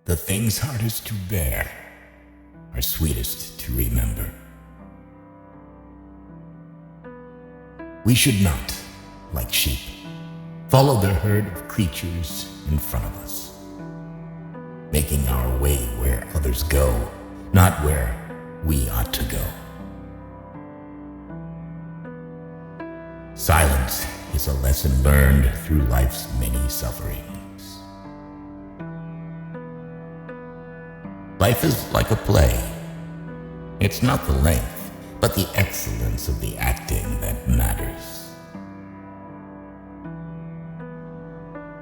The things hardest to bear are sweetest to remember. We should not, like sheep, follow the herd of creatures in front of us, making our way where others go, not where we ought to go. Silence is a lesson learned through life's many sufferings. Life is like a play. It's not the length, but the excellence of the acting that matters.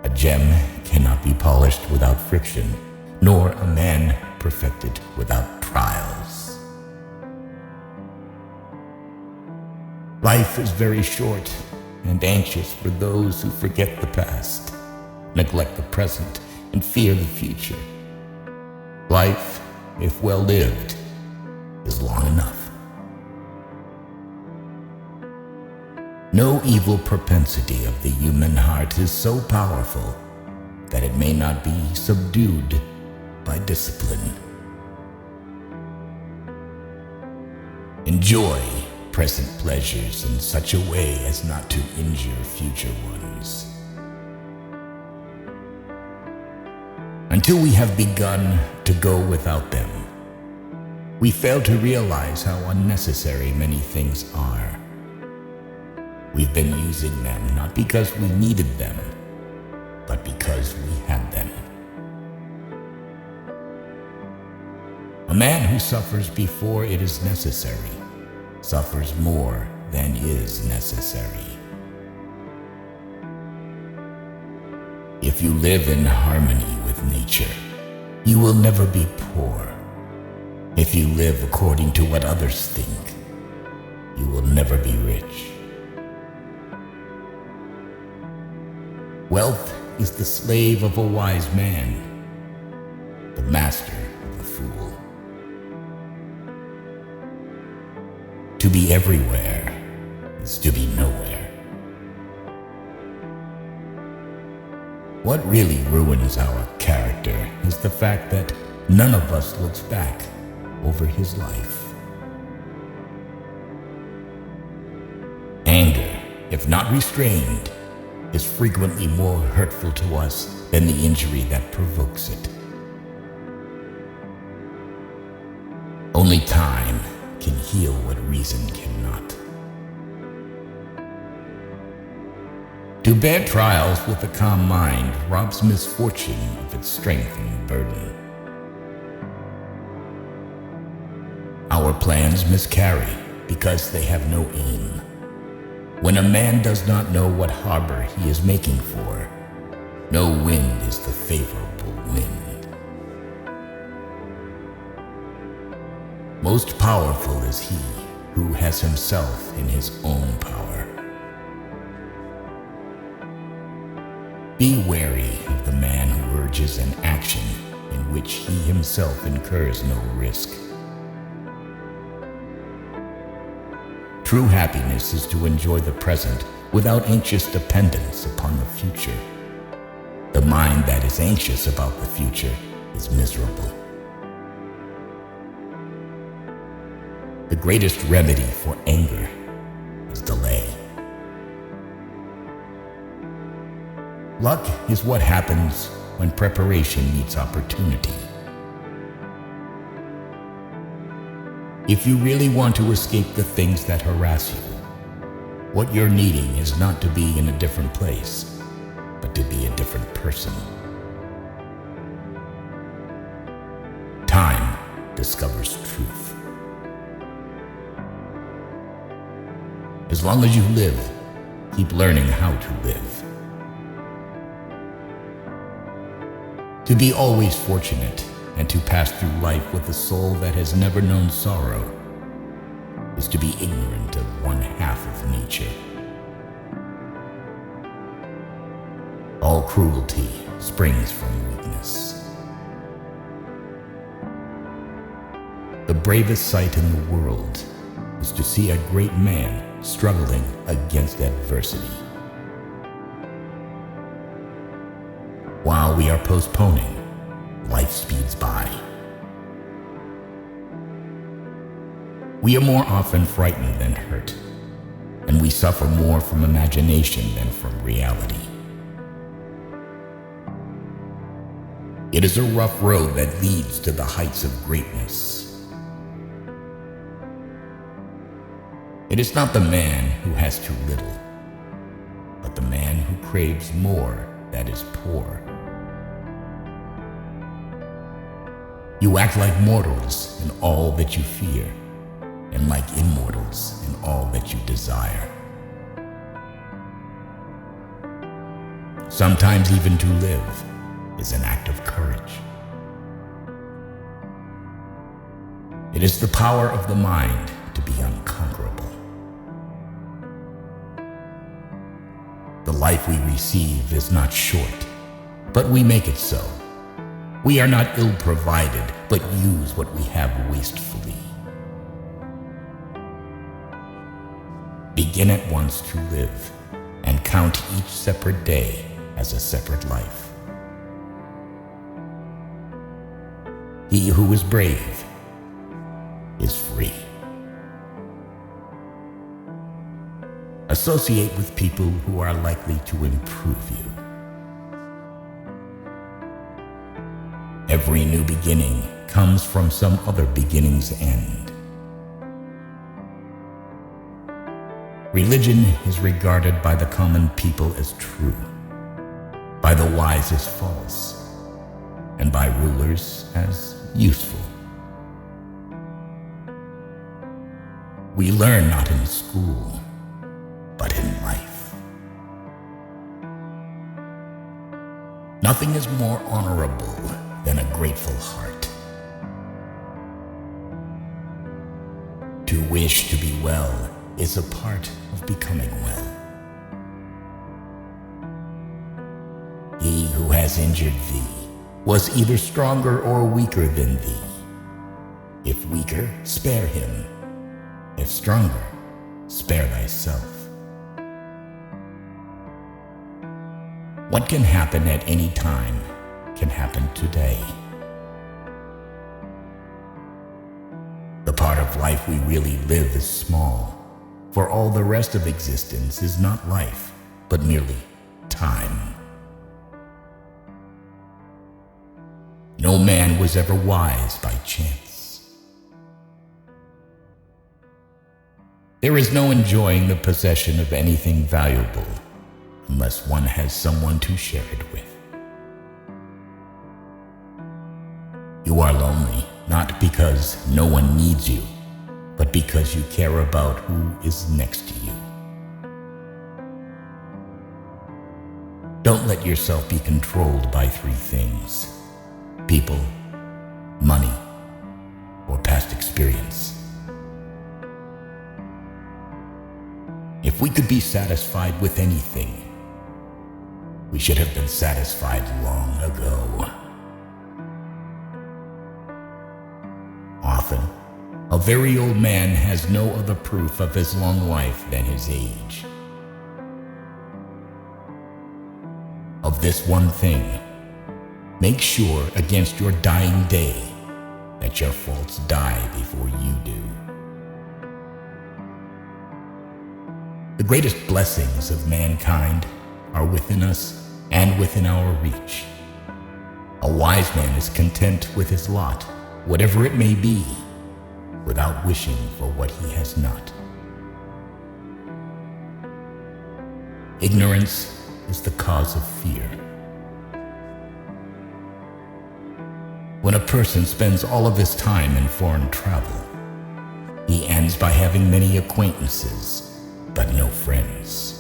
A gem cannot be polished without friction, nor a man perfected without trials. Life is very short and anxious for those who forget the past, neglect the present, and fear the future. Life, if well lived, is long enough. No evil propensity of the human heart is so powerful that it may not be subdued by discipline. Enjoy present pleasures in such a way as not to injure future ones. Until we have begun to go without them, we fail to realize how unnecessary many things are. We've been using them not because we needed them, but because we had them. A man who suffers before it is necessary suffers more than is necessary. If you live in harmony with nature, you will never be poor. If you live according to what others think, you will never be rich. Wealth is the slave of a wise man, the master of a fool. To be everywhere is to be nowhere. What really ruins our character is the fact that none of us looks back over his life. Anger, if not restrained, is frequently more hurtful to us than the injury that provokes it. Only time can heal what reason cannot. To bear trials with a calm mind robs misfortune of its strength and burden. Our plans miscarry because they have no aim. When a man does not know what harbor he is making for, no wind is the favorable wind. Most powerful is he who has himself in his own power. Be wary of the man who urges an action in which he himself incurs no risk. True happiness is to enjoy the present without anxious dependence upon the future. The mind that is anxious about the future is miserable. The greatest remedy for anger is delay. Luck is what happens when preparation meets opportunity. If you really want to escape the things that harass you, what you're needing is not to be in a different place, but to be a different person. Time discovers truth. As long as you live, keep learning how to live. To be always fortunate and to pass through life with a soul that has never known sorrow is to be ignorant of one half of nature. All cruelty springs from weakness. The bravest sight in the world is to see a great man struggling against adversity. While we are postponing, life speeds by. We are more often frightened than hurt, and we suffer more from imagination than from reality. It is a rough road that leads to the heights of greatness. It is not the man who has too little, but the man who craves more that is poor. You act like mortals in all that you fear, and like immortals in all that you desire. Sometimes even to live is an act of courage. It is the power of the mind to be unconquerable. The life we receive is not short, but we make it so. We are not ill-provided, but use what we have wastefully. Begin at once to live, and count each separate day as a separate life. He who is brave is free. Associate with people who are likely to improve you. Every new beginning comes from some other beginning's end. Religion is regarded by the common people as true, by the wise as false, and by rulers as useful. We learn not in school, but in life. Nothing is more honorable than a grateful heart. To wish to be well is a part of becoming well. He who has injured thee was either stronger or weaker than thee. If weaker, spare him. If stronger, spare thyself. What can happen at any time can happen today. The part of life we really live is small, for all the rest of existence is not life, but merely time. No man was ever wise by chance. There is no enjoying the possession of anything valuable unless one has someone to share it with. You are lonely, not because no one needs you, but because you care about who is next to you. Don't let yourself be controlled by three things: people, money, or past experience. If we could be satisfied with anything, we should have been satisfied long ago. Often, a very old man has no other proof of his long life than his age. Of this one thing, make sure against your dying day that your faults die before you do. The greatest blessings of mankind are within us and within our reach. A wise man is content with his lot, whatever it may be, without wishing for what he has not. Ignorance is the cause of fear. When a person spends all of his time in foreign travel, he ends by having many acquaintances, but no friends.